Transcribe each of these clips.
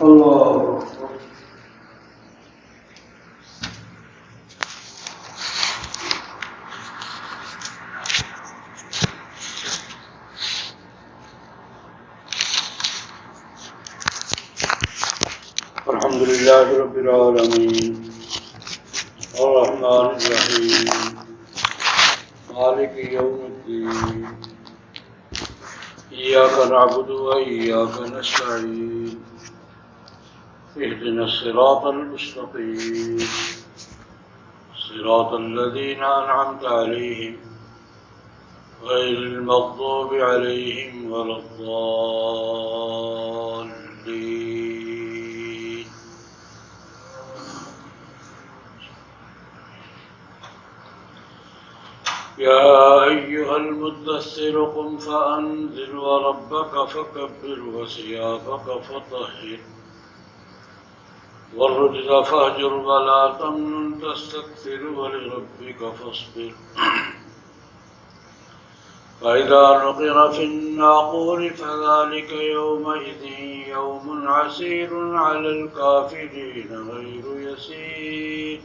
الله الحمد لله رب العالمين الرحمن الرحيم مالك يوم الدين إياك نعبد وإياك نستعين اهدنا الصراط المستقيم صراط الذين أنعمت عليهم غير المغضوب عليهم ولا الضالين يا أيها المدثر قم فأنذر وربك فكبر وثيابك فطهر والرجز فاهجر ولا تمنن تستكثر ولربك فاصبر فإذا نقر في الناقور فذلك يومئذ يوم عسير على الكافرين غير يسير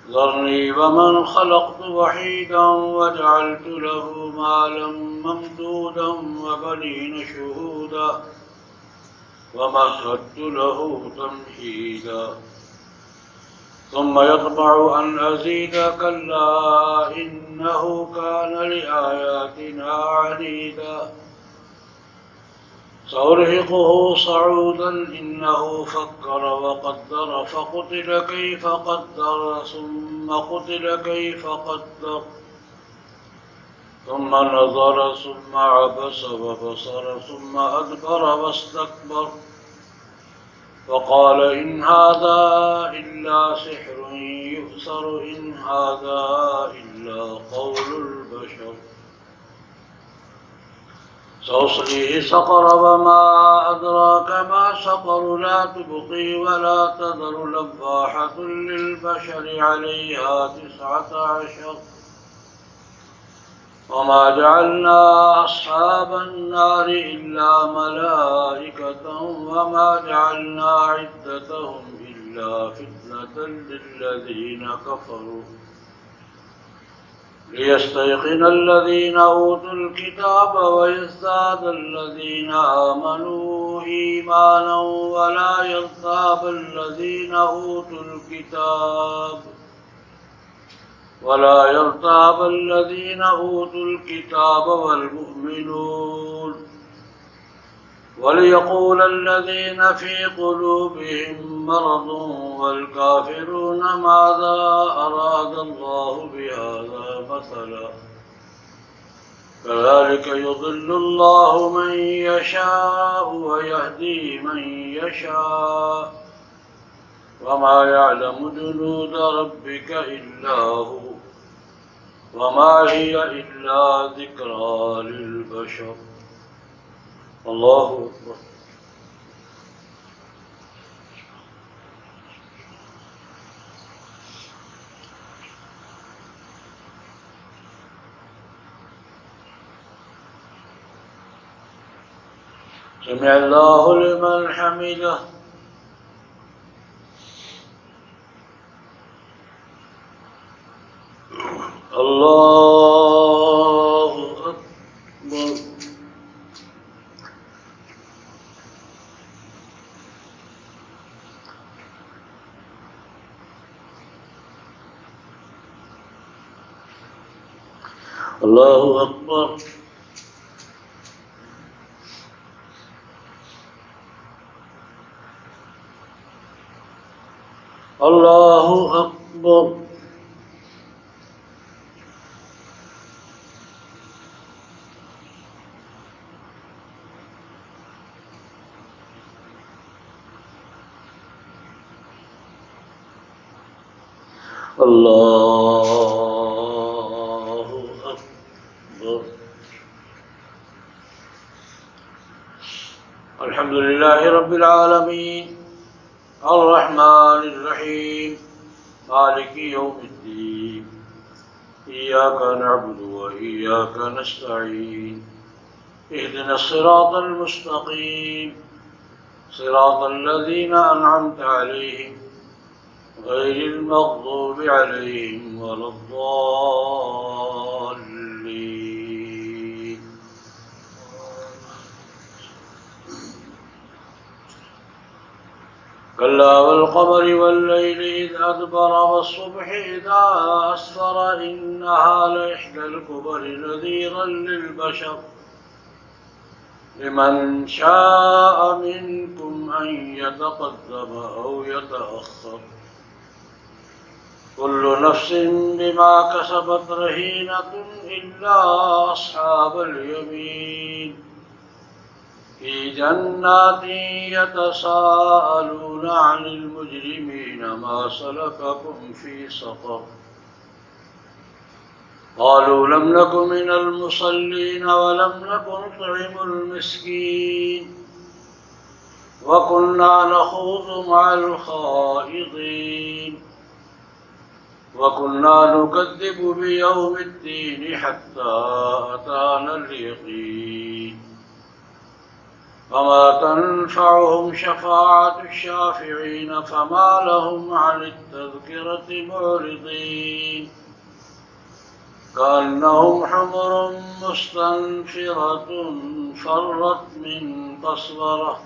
ذرني ومن خلقت وحيدا وجعلت له مالا ممدودا وبنين شهودا ومهدت له تمهيدا ثم يطمع أن أزيد كلا إنه كان لآياتنا عنيدا سأرهقه صعودا إنه فكر وقدر فقتل كيف قدر ثم قتل كيف قدر ثم نظر ثم عبس وبصر ثم أدبر واستكبر وقال إن هذا إلا سحر يؤثر إن هذا إلا قول البشر سأصليه سقر وما أدراك ما سقر لا تبقي ولا تذر لواحة للبشر عليها 19 وما جعلنا أصحاب النار إلا ملائكة وما جعلنا عدتهم إلا فتنة للذين كفروا ليستيقن الذين أوتوا الكتاب ويزداد الذين آمنوا إيمانا ولا يرتاب الذين أوتوا الكتاب والمؤمنون وليقول الذين في قلوبهم مرض والكافرون ماذا أراد الله بهذا مثلا كذلك يضل الله من يشاء ويهدي من يشاء وما يعلم جنود ربك إلا هو وما هي إلا ذكرى للبشر الله أكبر سمع الله لمن حمده الله أكبر الله أكبر الله أكبر الله أكبر الحمد لله رب العالمين الرحمن الرحيم مالك يوم الدين إياك نعبد وإياك نستعين اهدنا الصراط المستقيم صراط الذين أنعمت عليهم غير المغضوب عليهم ولا الضالين. كلا والقمر والليل إذ أدبر والصبح إذا أسفر إنها لإحدى الكبر نذيرا للبشر لمن شاء منكم أن يتقدم أو يتأخر كل نفس بما كسبت رهينة إلا أصحاب اليمين في جنات يتساءلون عن المجرمين ما سلككم في سقر قالوا لم نك من المصلين ولم نك نطعم المسكين وكنا نخوض مع الخائضين وكنا نكذب بيوم الدين حتى أتانا اليقين فما تنفعهم شفاعة الشافعين فما لهم عن التذكرة معرضين كأنهم حمر مستنفرة فرت من قسورة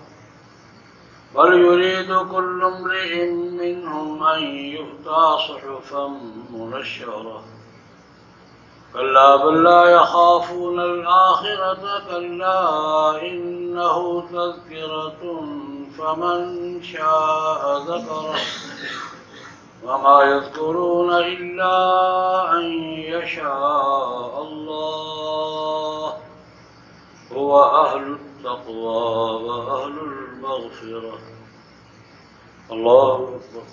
بل يريد كل امرئ منهم أن يؤتى صحفا منشرة كلا بل لا يخافون الآخرة كلا إنه تذكرة فمن شاء ذكره وما يذكرون إلا أن يشاء الله هو أهل التقوى وأهل المغفرة. الله أكبر.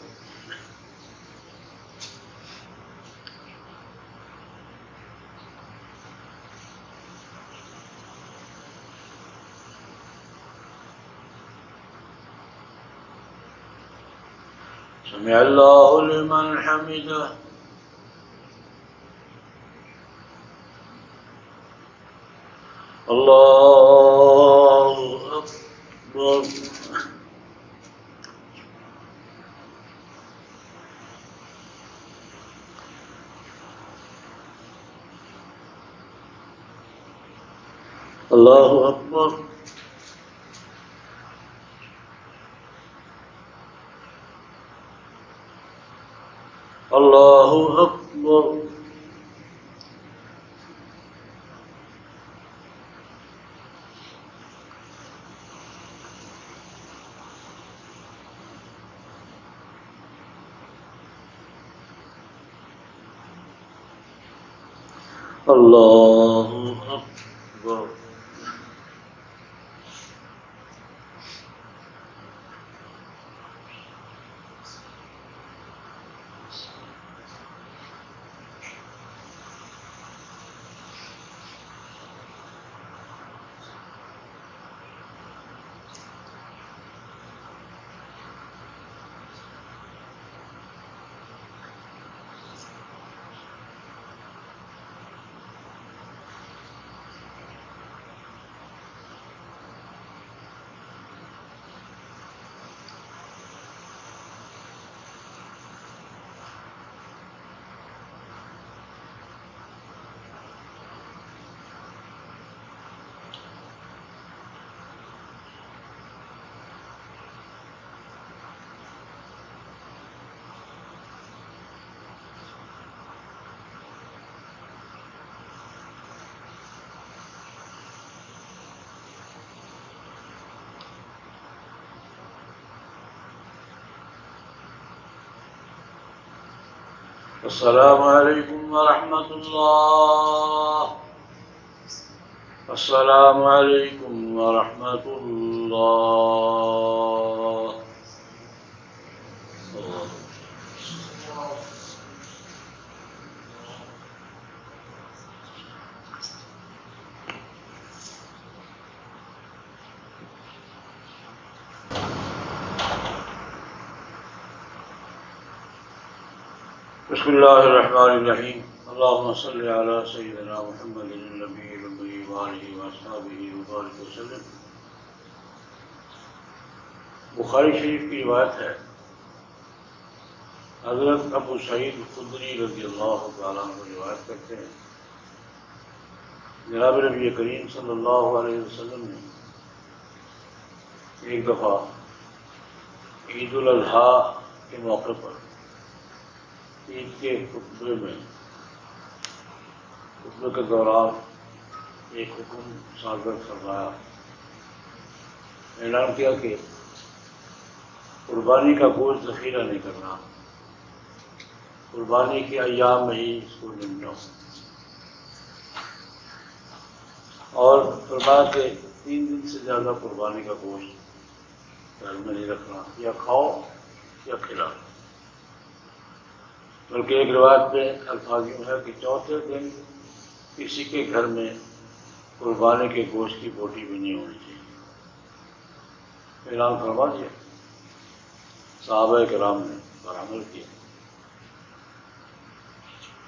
سمع الله لمن حمده. الله أكبر. الله أكبر. الله أكبر. الله أكبر. السلام عليكم ورحمة الله. السلام عليكم ورحمة الله. بسم الله الرحمن الرحيم. اللهم صل على سيدنا محمد النبي الأمي وآله وأصحابه وبارك وسلم. بخاری شریف کی روایت ہے، حضرت ابو سعید خدری رضی اللہ تعالیٰ عنہ روایت کرتے ہیں، جناب نبی کریم صلی اللہ علیہ وسلم نے ایک دفعہ عید الاضحیٰ کے موقع پر عید کے خطبے کے دوران ایک حکم صادر فرمایا، اعلان کیا کہ قربانی کا گوشت ذخیرہ نہیں کرنا، قربانی کے ایام میں ہی اس کو نمٹاؤ، اور فرمایا کہ 3 دن سے زیادہ قربانی کا گوشت گھر میں نہیں رکھنا، یا کھاؤ یا کھلاؤ، بلکہ ایک روایت میں الفاظ یوں ہے کہ 4تھے دن کسی کے گھر میں قربانی کے گوشت کی بوٹی بھی نہیں ہونی چاہیے۔ اعلان فرما دیا، صحابہ کرام نے پر عمل کیا۔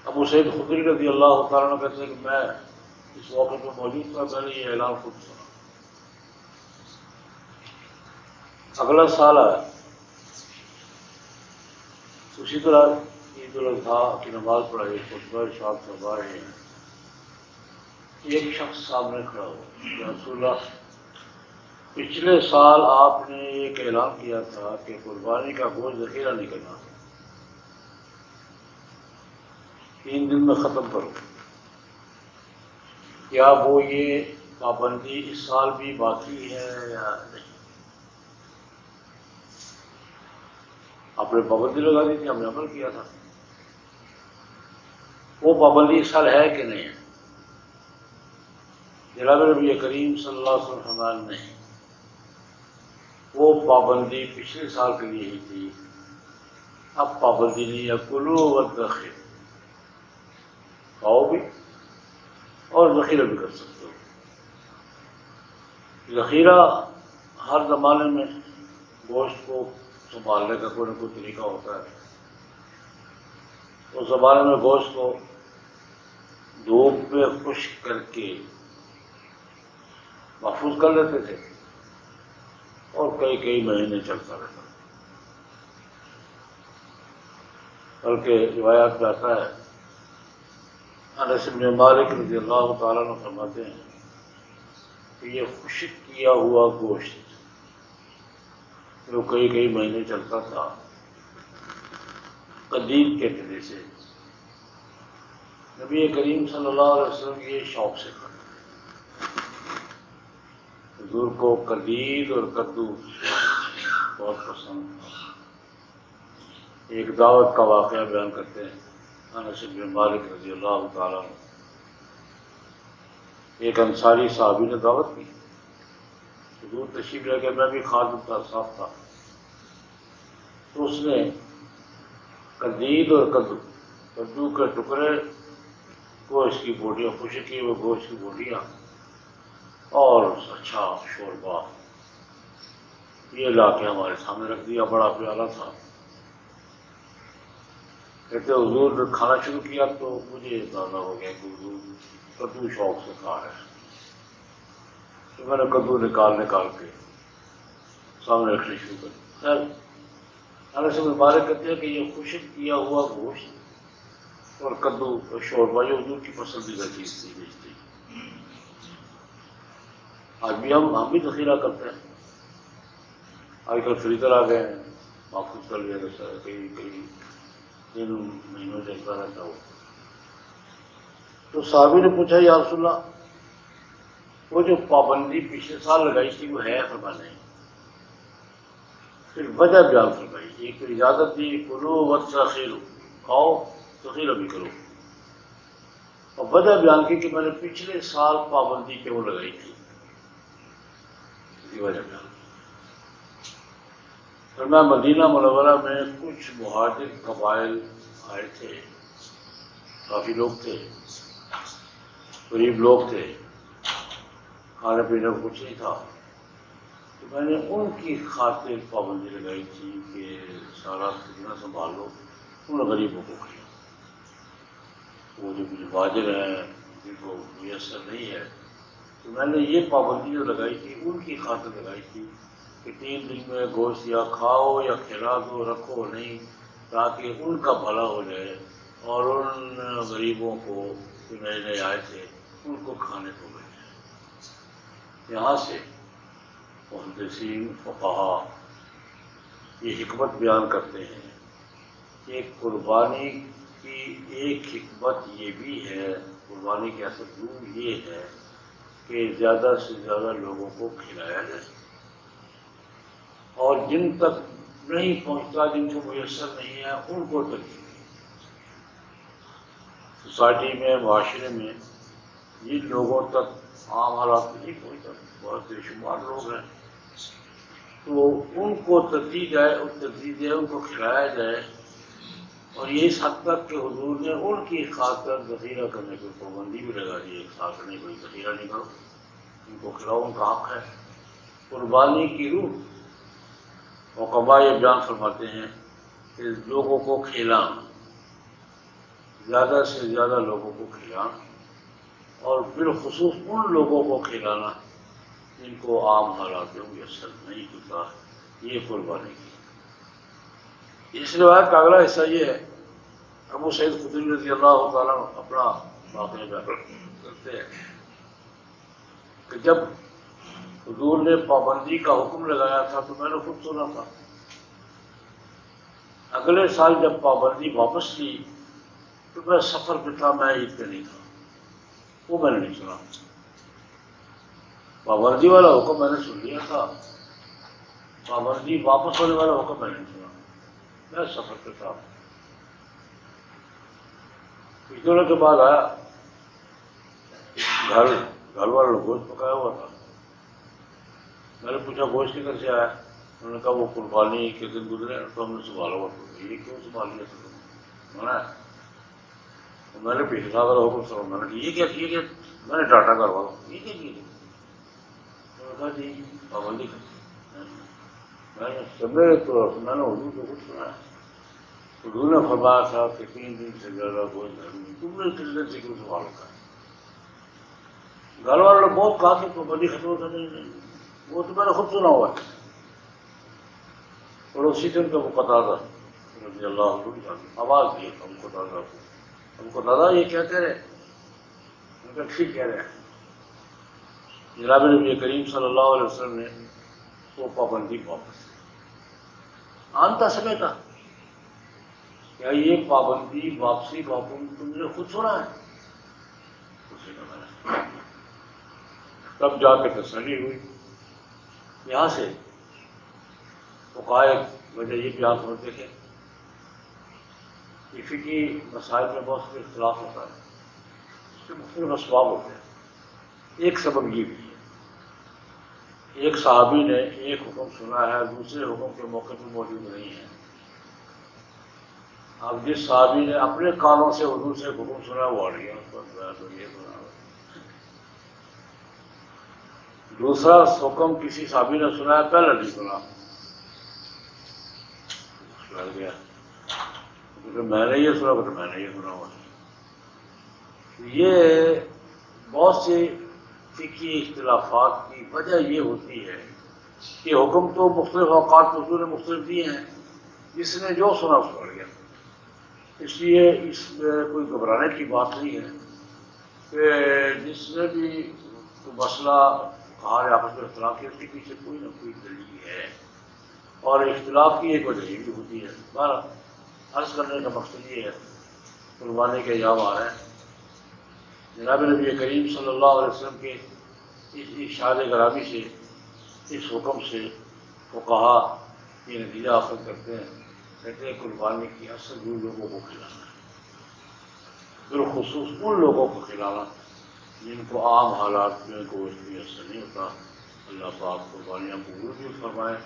ابو سعید خدری رضی اللہ تعالیٰ عنہ کہتے ہیں کہ میں اس موقع پر موجود تھا، میں نے یہ اعلان خود سنا۔ اگلا سال آیا، اسی طرح عید الاضحیٰ کی نماز پڑھائی، خطبہ ارشاد فرما رہے ہیں، ایک شخص سامنے کھڑا ہوا، یا رسول اللہ، پچھلے سال آپ نے ایک اعلان کیا تھا کہ قربانی کا گوشت ذخیرہ نہیں کرنا، 3 دن میں ختم کرو، کیا وہ یہ پابندی اس سال بھی باقی ہے یا نہیں؟ آپ نے پابندی لگا دی تھی، ہم نے عمل کیا تھا، وہ پابندی اس سال ہے کہ نہیں ہے؟ جناب نبی کریم صلی اللہ علیہ وسلم فرمایا نہیں، وہ پابندی پچھلے سال کے لیے ہی تھی، اب پابندی نہیں ہے، کلو وادخروا، کھاؤ بھی اور ذخیرہ بھی کر سکتے ہو۔ ذخیرہ ہر زمانے میں گوشت کو سنبھالنے کا کوئی نہ کوئی طریقہ ہوتا ہے۔ اس زمانے میں گوشت کو دھوپ میں خشک کر کے محفوظ کر لیتے تھے اور کئی مہینے چلتا رہتا، بلکہ روایات میں آتا ہے، انس بن مالک رضی اللہ تعالیٰ عنہ فرماتے ہیں کہ یہ خشک کیا ہوا گوشت جو کئی مہینے چلتا تھا، قدیم کے طرح سے نبی کریم صلی اللہ علیہ وسلم یہ شوق سے کھاتے، حضور کو قدید اور کدو بہت پسند تھا۔ ایک دعوت کا واقعہ بیان کرتے ہیں انس بن مالک رضی اللہ تعالیٰ عنہ، ایک انصاری صحابی نے دعوت کی، حضور تشریف لے کے، میں بھی خادم تھا، صاحب تھا، تو اس نے قدید اور کدو کے ٹکڑے، گوشت کی بوٹیاں، خشک کیے ہوئے گوشت کی بوٹیاں اور اچھا شوربہ یہ لا کے ہمارے سامنے رکھ دیا، بڑا پیالہ تھا۔ کہتے حضور نے کھانا شروع کیا تو مجھے اندازہ ہو گیا کہ حضور کدو شوق سے کھا رہے ہیں، تو میں نے کدو نکال کے سامنے رکھنے شروع کر دیا۔ خیر انس بن مالک کہتے ہیں کہ یہ خشک کیا ہوا گوشت اور کدو اور شوربہ یہ حضور کی پسندیدہ چیز تھی، بیچتی۔ آج بھی ہم بھی ذخیرہ کرتے ہیں، آج کل فریزر آ گئے ہیں، محفوظ کر لیا جاتا ہے، کئی دن مہینوں چلتا رہتا ہو۔ تو صحابی نے پوچھا، یا رسول اللہ، وہ جو پابندی پچھلے سال لگائی تھی وہ ہے؟ فرمایا نہیں۔ پھر وجہ بیان فرمائی، ایک تو اجازت دی، کلو وادخروا، کھاؤ ذخیرہ بھی کرو، اور وجہ بیان کی کہ میں نے پچھلے سال پابندی کیوں لگائی تھی، وجہ بیان۔ فرمایا مدینہ منورہ میں کچھ مہاجر قبائل آئے تھے، کافی لوگ تھے، غریب لوگ تھے، کھانے پینے کو کچھ نہیں تھا، تو میں نے ان کی خاطر پابندی لگائی تھی کہ سارا خزانہ سنبھال لو، ان غریبوں کو کھلاؤ۔ وہ جو مہاجر ہیں جن کو میسر نہیں ہے، تو میں نے یہ پابندی جو لگائی تھی ان کی خاطر لگائی تھی کہ 3 دن میں گوشت یا کھاؤ یا کھلا دو، رکھو نہیں، تاکہ ان کا بھلا ہو جائے اور ان غریبوں کو جو نئے نئے آئے تھے ان کو کھانے کو مل جائے۔ یہاں سے محدثین فقہا یہ حکمت بیان کرتے ہیں کہ قربانی کی ایک حکمت یہ بھی ہے، قربانی کی اصل روح یہ ہے کہ زیادہ سے زیادہ لوگوں کو کھلایا جائے، اور جن تک نہیں پہنچتا، جن کو میسر نہیں ہے، ان کو تکلیف۔ سوسائٹی میں، معاشرے میں جن لوگوں تک عام حالات میں نہیں پہنچتا، بہت بے شمار لوگ ہیں، تو ان کو ترجیح دے، ان کو کھلایا جائے۔ اور یہ اس حد تک کہ حضور نے ان کی خاطر ذخیرہ کرنے کی پابندی بھی لگا دی، ایک ساتھ نہیں، کوئی ذخیرہ نہیں کرو، ان کو کھلاؤ، ان کا حق ہے۔ قربانی کی روح حکما یہ بیان فرماتے ہیں کہ لوگوں کو کھلانا، زیادہ سے زیادہ لوگوں کو کھلانا، اور بالخصوص ان لوگوں کو کھلانا جن کو عام حالات میں میسر نہیں ہوتا، یہ قربانی کی۔ اس روایت کا اگلا حصہ یہ ہے، ابو سعید خدری رضی اللہ تعالیٰ اپنا واقعہ بیان کرتے ہیں کہ جب حضور نے پابندی کا حکم لگایا تھا تو میں نے خود سنا تھا۔ اگلے سال جب پابندی واپس لی تو میں سفر پہ تھا، میں عید پہ نہیں تھا، وہ میں نے نہیں سنا۔ پابندی والا حکم میں نے سن لیا تھا، پابندی واپس ہونے والا حکم میں نے نہیں سنا، میں سفر پہ تھا۔ کچھ دنوں کے بعد آیا، گھر والوں نے گوشت پکایا ہوا تھا۔ میں نے پوچھا گوشت کدھر سے آیا؟ انہوں نے کہا وہ قربانی کے دن گزرے تو ہم نے سنبھالا ہوا۔ یہ کیوں سنبھال لیا تھا؟ میں نے پچھلا والا حکم سنا، میں نے کہا یہ کیا، میں نے ڈاٹا کروا یہ کیا چیز ہے؟ انہوں نے کہا جی پابندی میں نے سمے تو میں نے حضور کو کچھ سنا ہے، حضور نے فرمایا تھا کہ 3 دن سے زیادہ گوشت گھر میں، تم نے 3 دن سے کیوں سنبھال رکھا ہے؟ گھر والوں نے بہت کہا کہ پابندی ختم ہوتا نہیں، وہ تو میں نے خود سنا ہوا ہے۔ پڑوسی سے ان کا وہ قتادہ رضی اللہ عنہ آواز دی ہم کو، دادا کو، ہم کو دادا یہ کیا کہہ رہے ہیں؟ ان کا ٹھیک کہہ رہے ہیں۔ جناب نبی کریم صلی اللہ علیہ وسلم نے وہ پابندی واپس آنتا سمے تھا، کیا یہ پابندی واپسی کا حکم تم نے خود سنا ہے؟ اسے کہا تب جا کے تسلی ہوئی۔ یہاں سے فقہائے وجہ یہ بیان ہوتے تھے کہ فقہی مسائل میں بہت سے اختلاف ہوتا ہے، اس کے مختلف اسباب ہوتے ہیں۔ ایک سبب یہ بھی ہے، ایک صحابی نے ایک حکم سنا ہے، دوسرے حکم کے موقع پہ موجود نہیں ہے۔ اب جس صحابی نے اپنے کانوں سے حضور سے حکم سنا وہ اڑ گیا، اس پر تو یہ سنا۔ دوسرا حکم کسی صحابی نے سنا ہے، پہلے نہیں سنا، لڑ گیا، کیونکہ میں نے یہ سنا تو میں نے یہ سنا ہوا۔ یہ بہت سے فقہی اختلافات کی وجہ یہ ہوتی ہے کہ حکم تو مختلف اوقات حضور نے مختلف دیے ہیں، جس نے جو سنا اس پڑ گیا۔ اس لیے اس میں کوئی گھبرانے کی بات نہیں ہے کہ جس نے بھی مسئلہ کہا آپس میں اختلاف کیا، اس کے پیچھے کوئی نہ کوئی دلیل ہے، اور اختلاف کی ایک وجہ یہ بھی ہوتی ہے۔ بہرحال عرض کرنے کا مقصد یہ ہے، قربانی کے ایام آ رہے ہیں، جناب نبی کریم صلی اللہ علیہ وسلم کے اس ارشاد گرامی سے، اس حکم سے فقہا یہ نتیجہ حاصل کرتے ہیں، کہتے ہیں قربانی کی اصل جو لوگوں کو کھلانا ہے، بالخصوص ان لوگوں کو کھلانا جن کو عام حالات میں گوشت میسر نہیں ہوتا۔ اللہ پاک قربانیاں قبول بھی فرمائے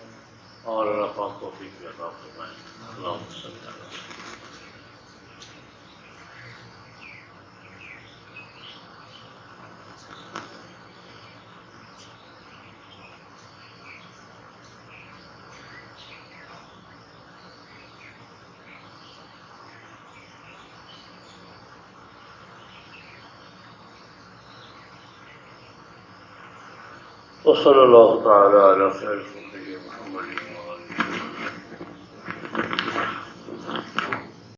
اور اللہ پاک توفیق بھی عطا فرمائے۔ اللہم صلی علی وصلی اللہ تعالی علی خیر خلقہ محمد وآلہ